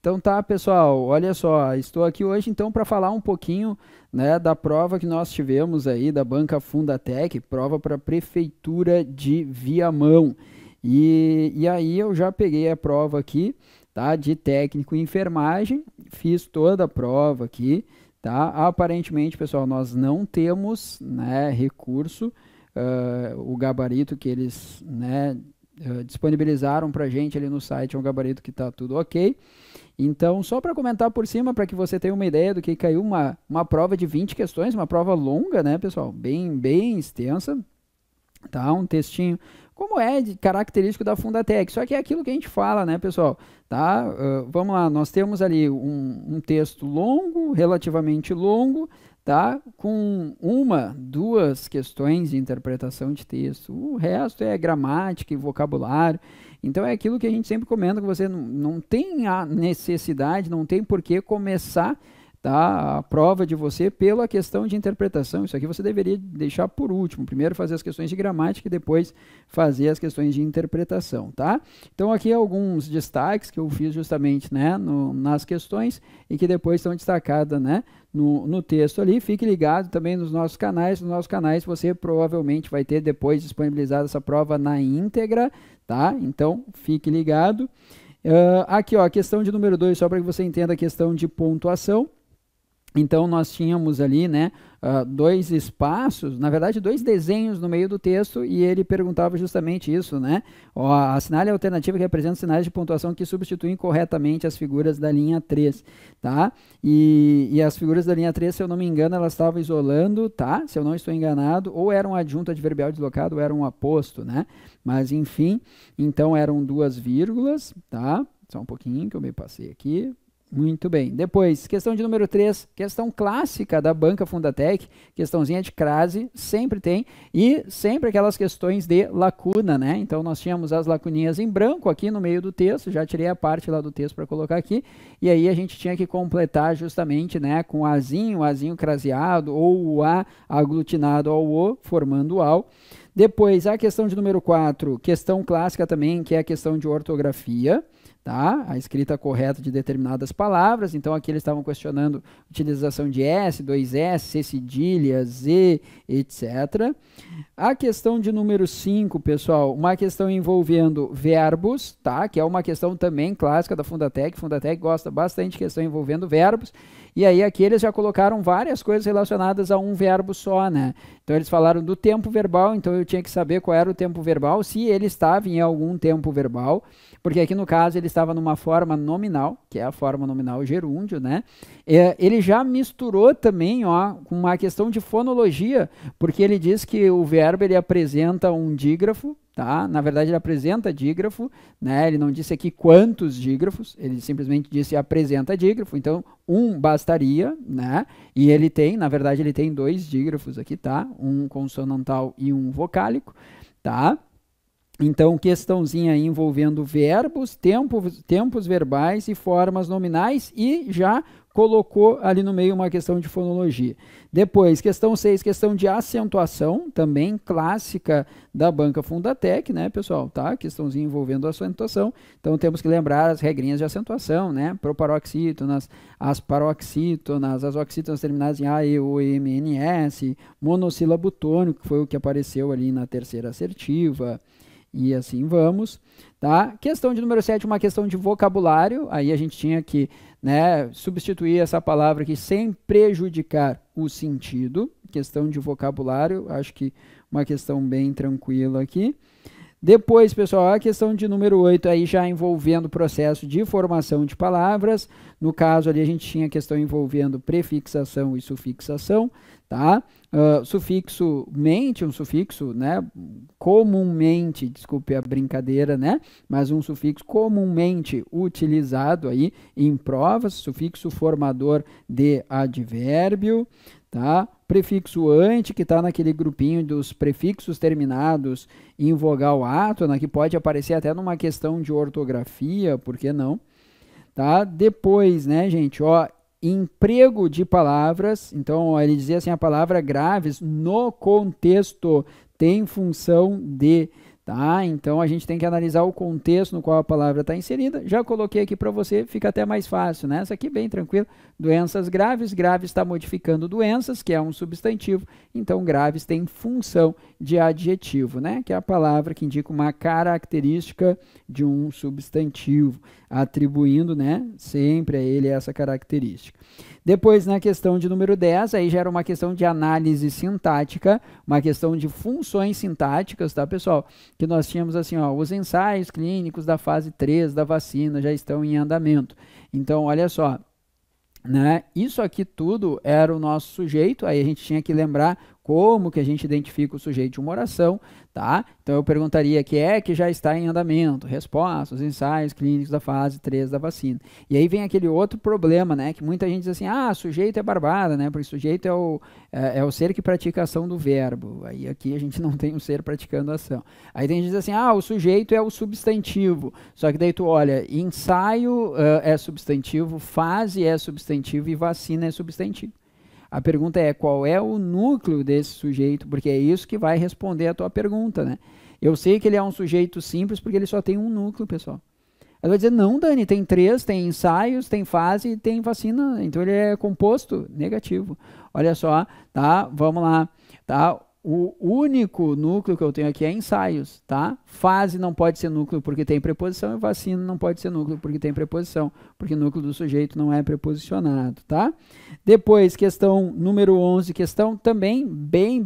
Então tá, pessoal, olha só, estou aqui hoje então para falar um pouquinho, né, da prova que nós tivemos aí da Banca Fundatec, prova para a Prefeitura de Viamão. E aí eu já peguei a prova aqui, tá, de técnico em enfermagem, fiz toda a prova aqui, tá? Aparentemente, pessoal, nós não temos, né, recurso, o gabarito que eles, né, disponibilizaram para a gente ali no site é um gabarito que está tudo ok. Então, só para comentar por cima, para que você tenha uma ideia do que caiu uma prova de 20 questões, uma prova longa, né, pessoal? Bem extensa, tá? Um textinho, como é de característico da Fundatec, só que é aquilo que a gente fala, né, pessoal? Tá? Vamos lá, nós temos ali um texto longo, relativamente longo, tá? Com duas questões de interpretação de texto. O resto é gramática e vocabulário. Então é aquilo que a gente sempre comenta com você, não tem a necessidade, não tem por que começar, tá, a prova de você pela questão de interpretação. Isso aqui você deveria deixar por último. Primeiro fazer as questões de gramática e depois fazer as questões de interpretação, tá? Então aqui alguns destaques que eu fiz justamente, né, nas questões e que depois estão destacadas, né, no texto ali. Fique ligado também nos nossos canais. Nos nossos canais você provavelmente vai ter depois disponibilizada essa prova na íntegra, tá? Então fique ligado. Aqui, ó, a questão de número 2, só para que você entenda a questão de pontuação. Então, nós tínhamos ali, né, dois espaços, na verdade, dois desenhos no meio do texto, e ele perguntava justamente isso, né? Ó, assinale a alternativa que representa sinais de pontuação que substituem corretamente as figuras da linha 3, tá? E as figuras da linha 3, se eu não me engano, elas estavam isolando, tá? Se eu não estou enganado, ou era um adjunto adverbial deslocado, ou era um aposto, né? Mas, enfim, então eram duas vírgulas, tá? Só um pouquinho que eu me passei aqui. Muito bem. Depois, questão de número 3, questão clássica da Banca Fundatec, questãozinha de crase, sempre tem, e sempre aquelas questões de lacuna, né? Então, nós tínhamos as lacuninhas em branco aqui no meio do texto, já tirei a parte lá do texto para colocar aqui, e aí a gente tinha que completar justamente, né, com o azinho craseado, ou o A aglutinado ao O, formando o AU. Depois, a questão de número 4, questão clássica também, que é a questão de ortografia, tá? A escrita correta de determinadas palavras. Então, aqui eles estavam questionando a utilização de S, 2S, C cedilha, Z, etc. A questão de número 5, pessoal, uma questão envolvendo verbos, tá? Que é uma questão também clássica da Fundatec. Fundatec gosta bastante de questão envolvendo verbos. E aí, aqui eles já colocaram várias coisas relacionadas a um verbo só, né? Então, eles falaram do tempo verbal, então eu tinha que saber qual era o tempo verbal, se ele estava em algum tempo verbal, porque aqui no caso ele estava numa forma nominal, que é a forma nominal gerúndio, né? Ele já misturou também, ó, com uma questão de fonologia, porque ele diz que o verbo ele apresenta um dígrafo, tá? Na verdade, ele apresenta dígrafo, né? Ele não disse aqui quantos dígrafos, ele simplesmente disse apresenta dígrafo, então um bastaria, né? E ele tem, na verdade, ele tem dois dígrafos aqui, tá? Um consonantal e um vocálico, tá? Então, questãozinha aí envolvendo verbos, tempos verbais e formas nominais, e já colocou ali no meio uma questão de fonologia. Depois, questão 6, questão de acentuação, também clássica da Banca Fundatec, né, pessoal? Tá? Questãozinha envolvendo acentuação. Então, temos que lembrar as regrinhas de acentuação, né? Proparoxítonas, as paroxítonas, as oxítonas terminadas em A, E, O, M, N, S, monossílabo tônico, que foi o que apareceu ali na terceira assertiva. E assim vamos, tá? Questão de número 7, uma questão de vocabulário. Aí a gente tinha que, né, substituir essa palavra aqui sem prejudicar o sentido. Questão de vocabulário, acho que uma questão bem tranquila aqui. Depois, pessoal, a questão de número 8, aí já envolvendo o processo de formação de palavras. No caso ali a gente tinha questão envolvendo prefixação e sufixação, tá? Sufixo mente, um sufixo, né, comumente, desculpe a brincadeira, né, mas um sufixo comumente utilizado aí em provas, sufixo formador de advérbio, tá? Prefixo ante, que está naquele grupinho dos prefixos terminados em vogal átona, que pode aparecer até numa questão de ortografia, por que não? Tá? Depois, né, gente, ó, emprego de palavras. Então, ó, ele dizia assim, a palavra graves no contexto tem função de, tá? Então a gente tem que analisar o contexto no qual a palavra está inserida. Já coloquei aqui para você, fica até mais fácil, né? Essa aqui bem tranquilo. Doenças graves, graves está modificando doenças, que é um substantivo, então graves tem função de adjetivo, né? Que é a palavra que indica uma característica de um substantivo, atribuindo, né, sempre a ele essa característica. Depois, na questão de número 10, aí já era uma questão de análise sintática, uma questão de funções sintáticas, tá, pessoal? Que nós tínhamos assim, ó, os ensaios clínicos da fase 3 da vacina já estão em andamento. Então, olha só, né? Isso aqui tudo era o nosso sujeito, aí a gente tinha que lembrar como que a gente identifica o sujeito de uma oração, tá? Então eu perguntaria que é que já está em andamento, resposta, os ensaios clínicos da fase 3 da vacina. E aí vem aquele outro problema, né? Que muita gente diz assim, ah, sujeito é barbada, né? Porque sujeito é o ser que pratica a ação do verbo. Aí aqui a gente não tem o ser praticando a ação. Aí tem gente que diz assim, ah, o sujeito é o substantivo. Só que daí tu olha, ensaio é substantivo, fase é substantivo e vacina é substantivo. A pergunta é qual é o núcleo desse sujeito, porque é isso que vai responder a tua pergunta, né? Eu sei que ele é um sujeito simples porque ele só tem um núcleo, pessoal. Ela vai dizer, não, Dani, tem 3, tem ensaios, tem fase e tem vacina, então ele é composto negativo. Olha só, tá? Vamos lá, tá? O único núcleo que eu tenho aqui é ensaios, tá? Fase não pode ser núcleo porque tem preposição e vacina não pode ser núcleo porque tem preposição, porque o núcleo do sujeito não é preposicionado, tá? Depois, questão número 11, questão também bem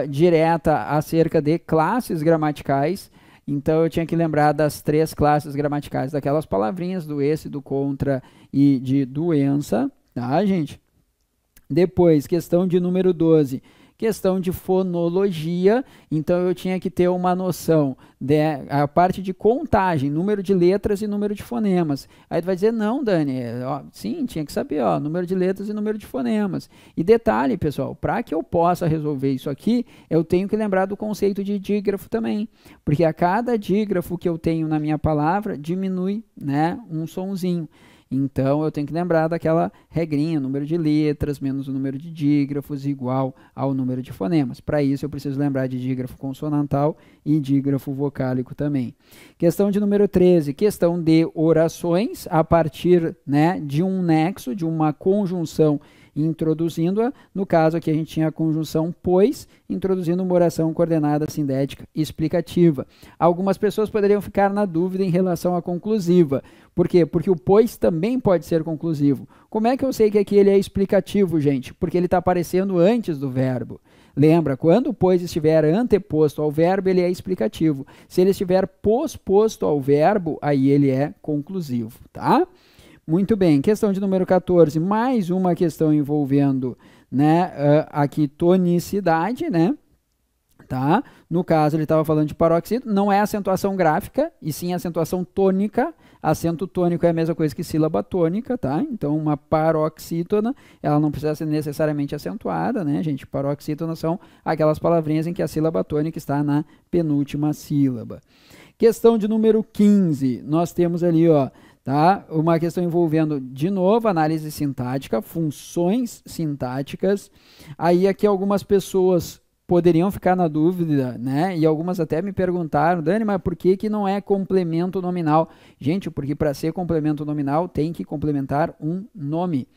direta acerca de classes gramaticais. Então, eu tinha que lembrar das 3 classes gramaticais, daquelas palavrinhas do esse, do contra e de doença, tá, gente? Depois, questão de número 12, questão de fonologia, então eu tinha que ter uma noção a parte de contagem, número de letras e número de fonemas. Aí tu vai dizer, não, Dani, ó, sim, tinha que saber, ó, número de letras e número de fonemas. E detalhe, pessoal, para que eu possa resolver isso aqui, eu tenho que lembrar do conceito de dígrafo também, porque a cada dígrafo que eu tenho na minha palavra, diminui, né, um sonzinho. Então, eu tenho que lembrar daquela regrinha, número de letras menos o número de dígrafos igual ao número de fonemas. Para isso, eu preciso lembrar de dígrafo consonantal e dígrafo vocálico também. Questão de número 13, questão de orações a partir, né, de um nexo, de uma conjunção introduzindo-a. No caso aqui a gente tinha a conjunção pois, introduzindo uma oração coordenada sindética explicativa. Algumas pessoas poderiam ficar na dúvida em relação à conclusiva. Por quê? Porque o pois também pode ser conclusivo. Como é que eu sei que aqui ele é explicativo, gente? Porque ele está aparecendo antes do verbo. Lembra, quando o pois estiver anteposto ao verbo, ele é explicativo. Se ele estiver posposto ao verbo, aí ele é conclusivo, tá? Muito bem, questão de número 14, mais uma questão envolvendo, né, aqui tonicidade, né, tá? No caso, ele estava falando de paroxítono, não é acentuação gráfica, e sim acentuação tônica. Acento tônico é a mesma coisa que sílaba tônica, tá? Então, uma paroxítona, ela não precisa ser necessariamente acentuada, né, gente? Paroxítona são aquelas palavrinhas em que a sílaba tônica está na penúltima sílaba. Questão de número 15, nós temos ali, ó, tá? Uma questão envolvendo, de novo, análise sintática, funções sintáticas. Aí aqui algumas pessoas poderiam ficar na dúvida, né? E algumas até me perguntaram, Dani, mas por que que não é complemento nominal? Gente, porque para ser complemento nominal tem que complementar um nome.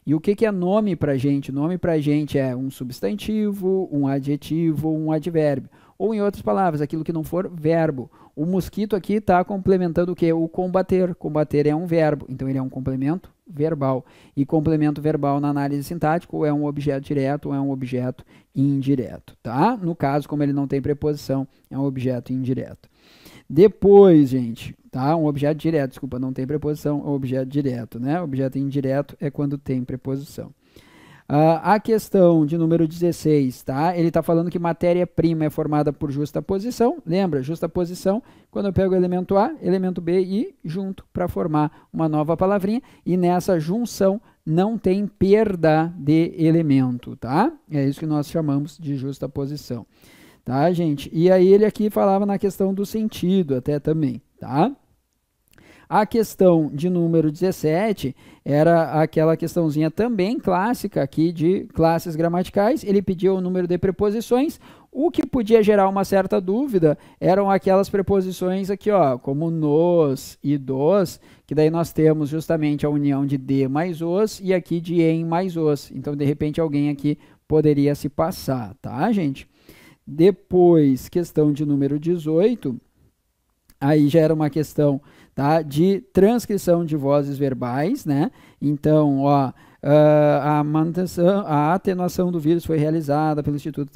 E o que que é nome para gente? Nome para gente é um substantivo, um adjetivo, um advérbio. Ou, em outras palavras, aquilo que não for verbo. O mosquito aqui está complementando o quê? O combater. Combater é um verbo, então ele é um complemento verbal. E complemento verbal na análise sintática ou é um objeto direto ou é um objeto indireto, tá? No caso, como ele não tem preposição, é um objeto indireto. Depois, gente, tá? Um objeto direto, desculpa, não tem preposição, é um objeto direto, né? Objeto indireto é quando tem preposição. A questão de número 16, tá? Ele está falando que matéria-prima é formada por justaposição. Lembra? Justaposição, quando eu pego o elemento A, elemento B e junto para formar uma nova palavrinha. E nessa junção não tem perda de elemento, tá? É isso que nós chamamos de justaposição. Tá, gente? E aí ele aqui falava na questão do sentido até também, tá? A questão de número 17 era aquela questãozinha também clássica aqui de classes gramaticais. Ele pediu o número de preposições. O que podia gerar uma certa dúvida eram aquelas preposições aqui, ó, como nos e dos, que daí nós temos justamente a união de de mais os e aqui de em mais os. Então, de repente, alguém aqui poderia se passar, tá, gente? Depois, questão de número 18, aí já era uma questão, tá, de transcrição de vozes verbais, né? Então, ó, a atenuação do vírus foi realizada pelo Instituto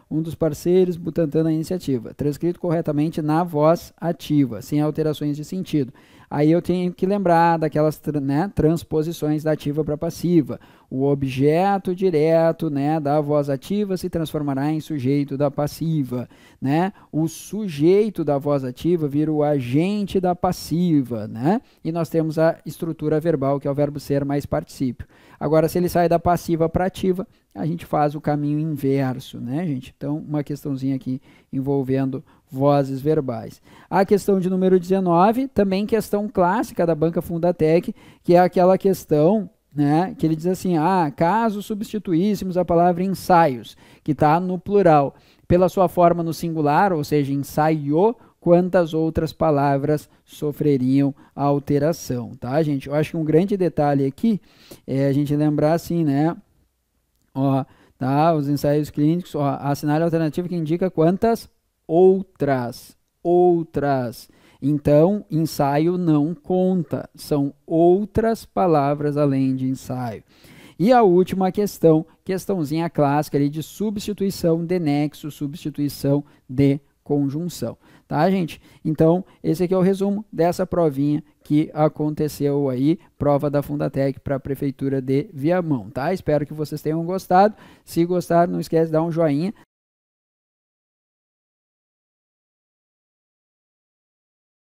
um dos parceiros Butantan na iniciativa, transcrito corretamente na voz ativa, sem alterações de sentido. Aí eu tenho que lembrar daquelas, né, transposições da ativa para passiva. O objeto direto, né, da voz ativa se transformará em sujeito da passiva, né? O sujeito da voz ativa vira o agente da passiva, né? E nós temos a estrutura verbal, que é o verbo ser mais particípio. Agora, se ele sai da passiva para ativa, a gente faz o caminho inverso, né, gente? Então, uma questãozinha aqui envolvendo vozes verbais. A questão de número 19, também questão clássica da Banca Fundatec, que é aquela questão, né, que ele diz assim, caso substituíssemos a palavra ensaios, que está no plural, pela sua forma no singular, ou seja, ensaiou, quantas outras palavras sofreriam a alteração, tá, gente? Eu acho que um grande detalhe aqui é a gente lembrar assim, né, ó, tá, os ensaios clínicos, ó, assinale a alternativa que indica quantas outras. Então, ensaio não conta, são outras palavras além de ensaio. E a última questão, questãozinha clássica ali de substituição de nexo, substituição de conjunção, tá, gente? Então, esse aqui é o resumo dessa provinha que aconteceu aí, prova da Fundatec para a Prefeitura de Viamão, tá? Espero que vocês tenham gostado. Se gostaram, não esquece de dar um joinha,